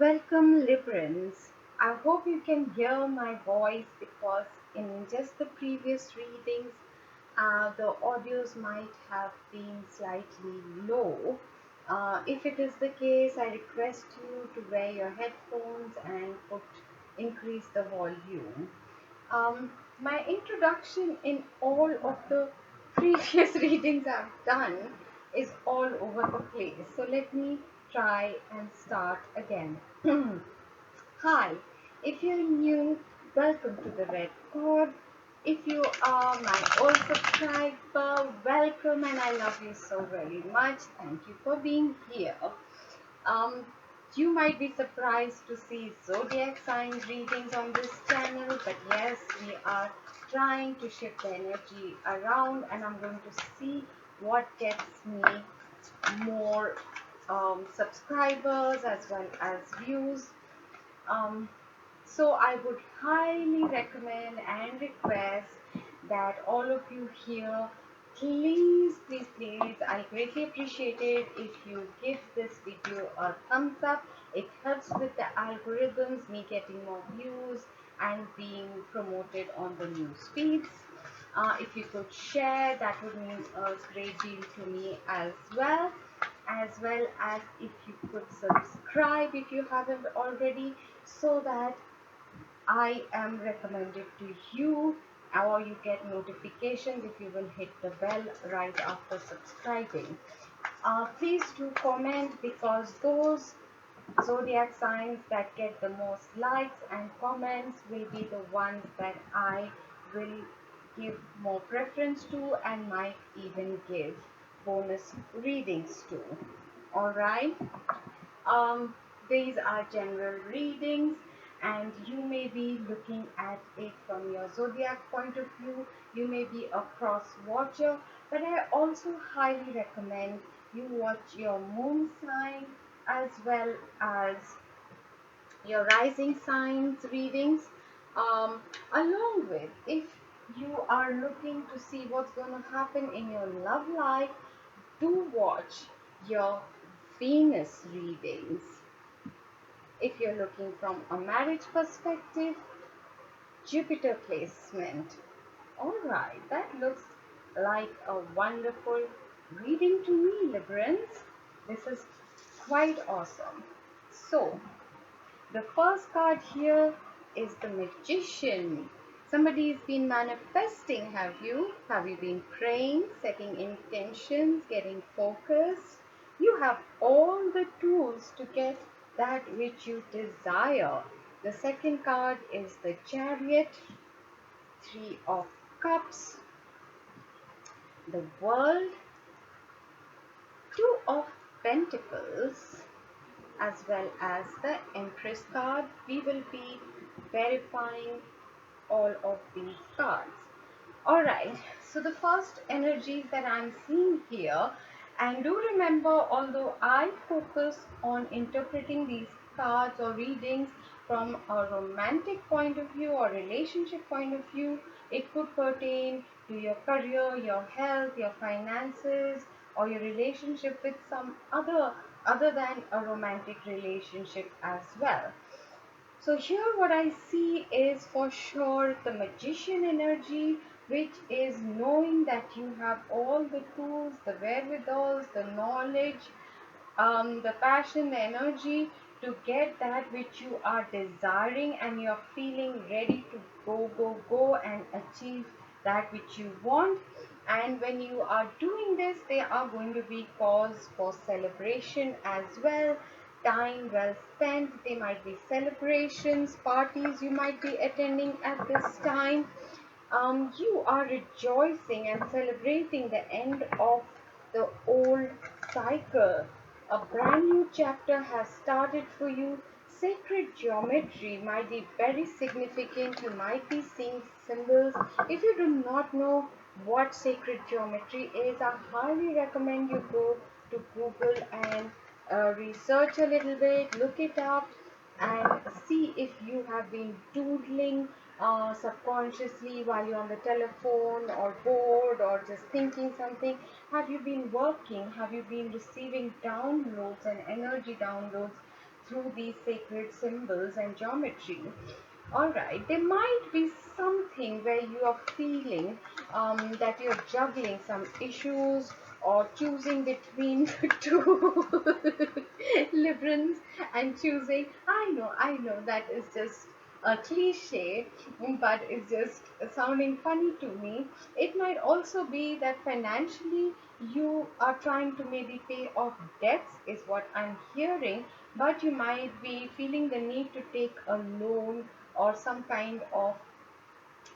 Welcome, Librans. I hope you can hear my voice because in just the previous readings, the audios might have been slightly low. If it is the case, I request you to wear your headphones and increase the volume. My introduction in all of the previous readings I've done is all over the place. So let me try and start again. Hi, if you're new, welcome to the Red Pod. If you are my old subscriber, welcome and I love you so very much. Thank you for being here. Um, you might be surprised to see zodiac sign readings on this channel, but yes, we are trying to shift the energy around, and I'm going to see what gets me more subscribers as well as views. Um, so I would highly recommend and request that all of you here, please, I greatly appreciate it if you give this video a thumbs up. It helps with the algorithms, me getting more views and being promoted on the news feeds. If you could share, that would mean a great deal to me as well as if you could subscribe if you haven't already, so that I am recommended to you, or you get notifications if you will hit the bell right after subscribing. Please do comment because those zodiac signs that get the most likes and comments will be the ones that I will give more preference to and might even give bonus readings to. Alright, um, these are general readings, and you may be looking at it from your zodiac point of view. You may be a cross watcher, but I also highly recommend you watch your moon sign as well as your rising signs readings, um, along with if you are looking to see what's going to happen in your love life, do watch your Venus readings. If you're looking from a marriage perspective, Jupiter placement. Alright, that looks like a wonderful reading to me, Librans. This is quite awesome. So, the first card here is the Magician. Somebody's been manifesting, have you? Have you been praying, setting intentions, getting focused? You have all the tools to get that which you desire. The second card is the Chariot, Three of Cups, the World, Two of Pentacles, as well as the Empress card. We will be verifying all of these cards. Alright, so the first energies that I'm seeing here, and do remember, although I focus on interpreting these cards or readings from a romantic point of view or relationship point of view, it could pertain to your career, your health, your finances, or your relationship with some other than a romantic relationship as well. So here what I see is for sure the Magician energy, which is knowing that you have all the tools, the wherewithals, the knowledge, the passion, the energy to get that which you are desiring, and you're feeling ready to go and achieve that which you want. And when you are doing this, there are going to be cause for celebration as well. Time well spent. There might be celebrations, parties you might be attending at this time. You are rejoicing and celebrating the end of the old cycle. A brand new chapter has started for you. Sacred geometry might be very significant. You might be seeing symbols. If you do not know what sacred geometry is, I highly recommend you go to Google and research a little bit, look it up, and see if you have been doodling subconsciously while you're on the telephone or bored or just thinking something. Have you been working? Have you been receiving downloads and energy downloads through these sacred symbols and geometry. All right, there might be something where you are feeling that you're juggling some issues or choosing between two Librans and choosing. I know that is just a cliche, but it's just sounding funny to me. It might also be that financially you are trying to maybe pay off debts, is what I'm hearing, but you might be feeling the need to take a loan or some kind of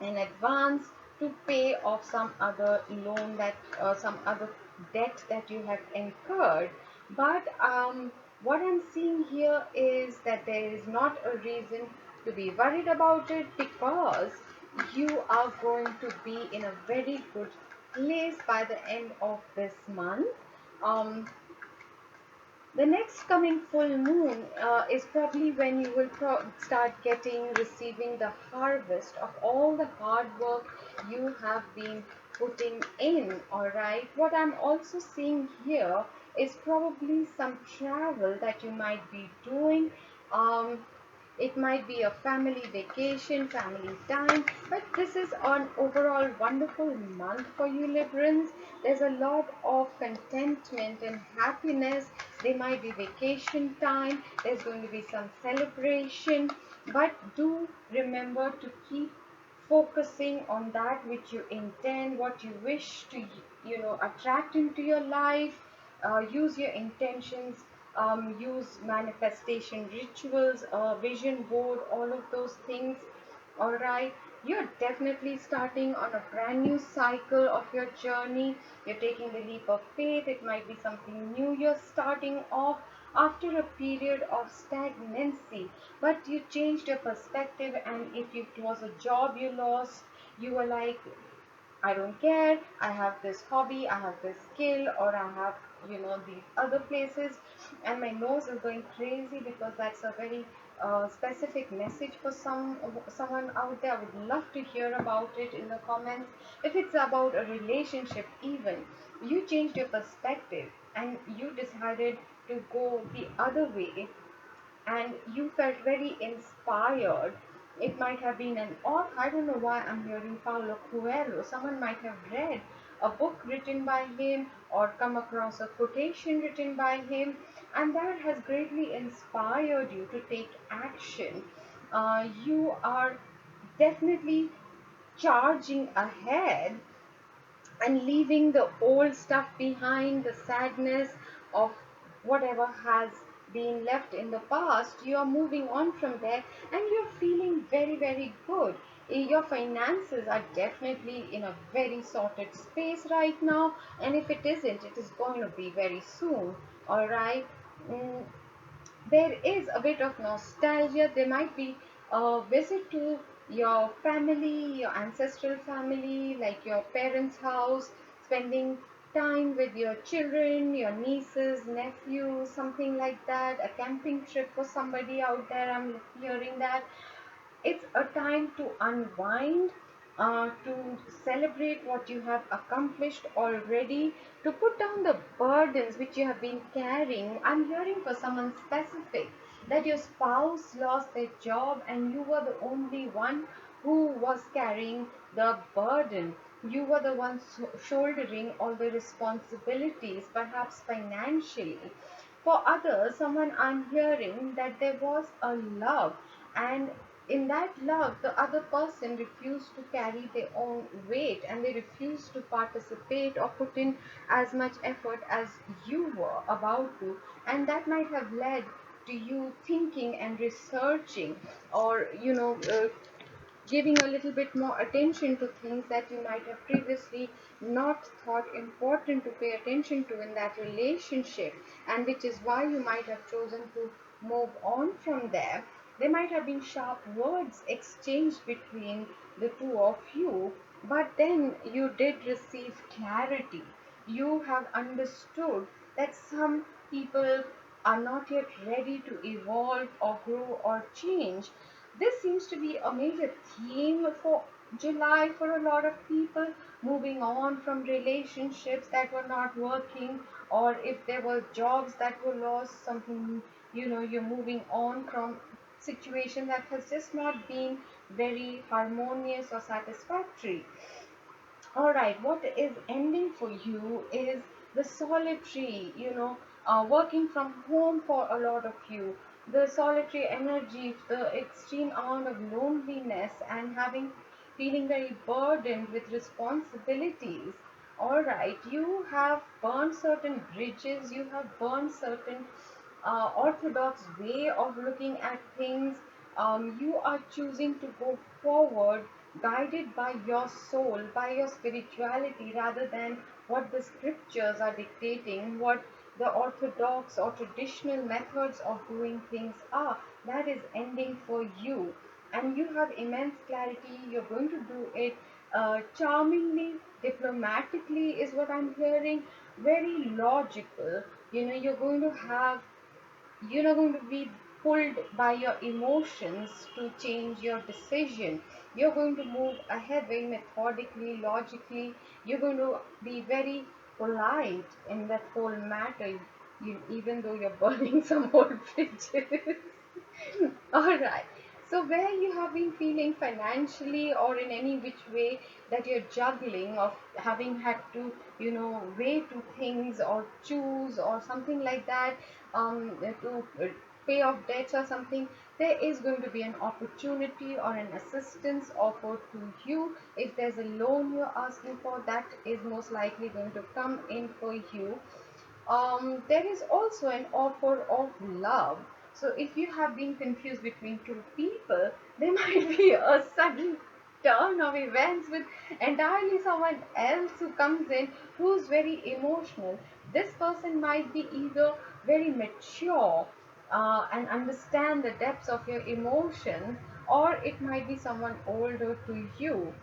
an advance to pay off some other loan that some other debt that you have incurred. But what I'm seeing here is that there is not a reason to be worried about it, because you are going to be in a very good place by the end of this month. um, the next coming full moon is probably when you will start receiving the harvest of all the hard work you have been putting in. All right. What I'm also seeing here is probably some travel that you might be doing. Um, it might be a family vacation, family time, but this is an overall wonderful month for you, Librans. There's a lot of contentment and happiness. There might be vacation time, there's going to be some celebration, but do remember to keep focusing on that which you intend, what you wish to, attract into your life. Use your intentions, use manifestation rituals, vision board, all of those things. All right, you're definitely starting on a brand new cycle of your journey. You're taking the leap of faith. It might be something new you're starting off after a period of stagnancy, but you changed your perspective. And if it was a job you lost, you were like, I don't care. I have this hobby, I have this skill, or I have, these other places, and my nose is going crazy because that's a very specific message for someone out there. I would love to hear about it in the comments. If it's about a relationship, even you changed your perspective and you decided to go the other way, and you felt very inspired. It might have been an author. I don't know why I'm hearing Paulo Coelho. Someone might have read a book written by him or come across a quotation written by him, and that has greatly inspired you to take action. You are definitely charging ahead and leaving the old stuff behind, the sadness of whatever has been left in the past. You are moving on from there and you're feeling very, very good. Your finances are definitely in a very sorted space right now, and if it isn't, it is going to be very soon. All right. Mm, there is a bit of nostalgia. There might be a visit to your family, your ancestral family, like your parents' house, spending time with your children, your nieces, nephews, something like that. A camping trip for somebody out there. I'm hearing that it's a time to unwind, to celebrate what you have accomplished already, to put down the burdens which you have been carrying. I'm hearing for someone specific that your spouse lost their job and you were the only one who was carrying the burden. You were the one shouldering all the responsibilities, perhaps financially. For others, someone, I'm hearing that there was a love, and in that love, the other person refused to carry their own weight and they refused to participate or put in as much effort as you were about to. And that might have led to you thinking and researching, or, giving a little bit more attention to things that you might have previously not thought important to pay attention to in that relationship, and which is why you might have chosen to move on from there. There might have been sharp words exchanged between the two of you, but then you did receive clarity. You have understood that some people are not yet ready to evolve or grow or change. This seems to be a major theme for July for a lot of people, moving on from relationships that were not working, or if there were jobs that were lost, something, you're moving on from situation that has just not been very harmonious or satisfactory. All right, what is ending for you is the solitary, working from home for a lot of you, the solitary energy, the extreme amount of loneliness, and feeling very burdened with responsibilities. All right, you have burned certain bridges, you have burned certain orthodox way of looking at things. You are choosing to go forward guided by your soul, by your spirituality, rather than what the scriptures are dictating, what the orthodox or traditional methods of doing things are. That is ending for you. And you have immense clarity. You're going to do it charmingly, diplomatically, is what I'm hearing. Very logical. You're going to have you're not going to be pulled by your emotions to change your decision. You're going to move ahead very methodically, logically. You're going to be very polite in that whole matter, even though you're burning some old bridges. All right. So, where you have been feeling financially or in any which way that you're juggling of having had to, weigh two things or choose or something like that, to pay off debts or something, there is going to be an opportunity or an assistance offered to you. If there's a loan you're asking for, that is most likely going to come in for you. There is also an offer of love. So if you have been confused between two people, there might be a sudden turn of events with entirely someone else who comes in who's very emotional. This person might be either very mature and understand the depths of your emotion, or it might be someone older to you,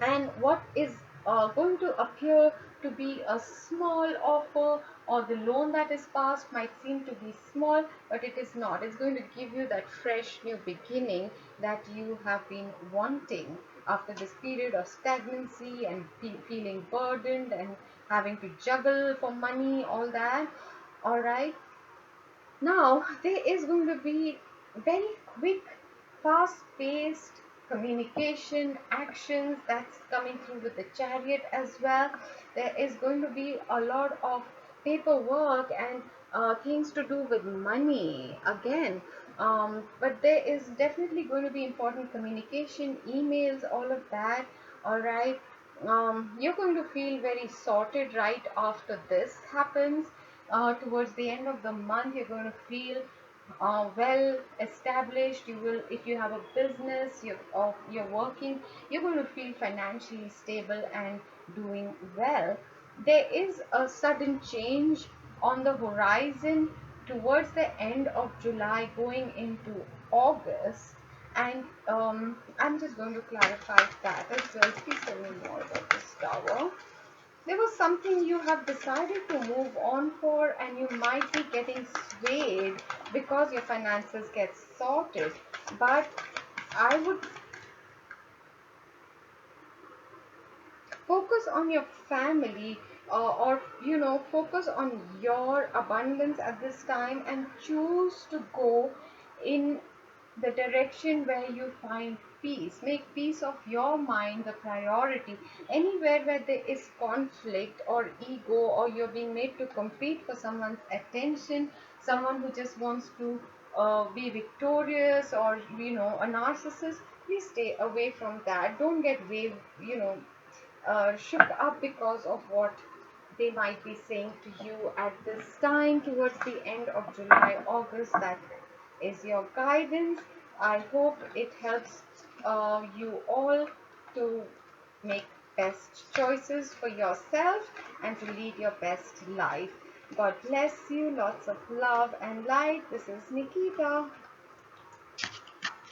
and what is going to appear to be a small offer or the loan that is passed might seem to be small, but it is not. It's going to give you that fresh new beginning that you have been wanting after this period of stagnancy and feeling burdened and having to juggle for money, all that. All right, now, there is going to be very quick, fast paced communication, actions that's coming through with the chariot as well. There is going to be a lot of paperwork and things to do with money again. But there is definitely going to be important communication, emails, all of that. All right. You're going to feel very sorted right after this happens. Towards the end of the month, you're going to feel well established. You will, if you have a business, you're working, you're going to feel financially stable and doing well. There is a sudden change on the horizon towards the end of July, going into August. And I'm just going to clarify that as well. Please tell me more about this tower. There was something you have decided to move on for, and you might be getting swayed because your finances get sorted. But I would focus on your family, or focus on your abundance at this time and choose to go in the direction where you find peace. Make peace of your mind the priority. Anywhere where there is conflict or ego, or you're being made to compete for someone's attention, someone who just wants to be victorious, or a narcissist, please stay away from that. Don't get shook up because of what they might be saying to you at this time towards the end of July, August. That is your guidance. I hope it helps you all to make best choices for yourself and to lead your best life. God bless you. Lots of love and light. This is Nikita.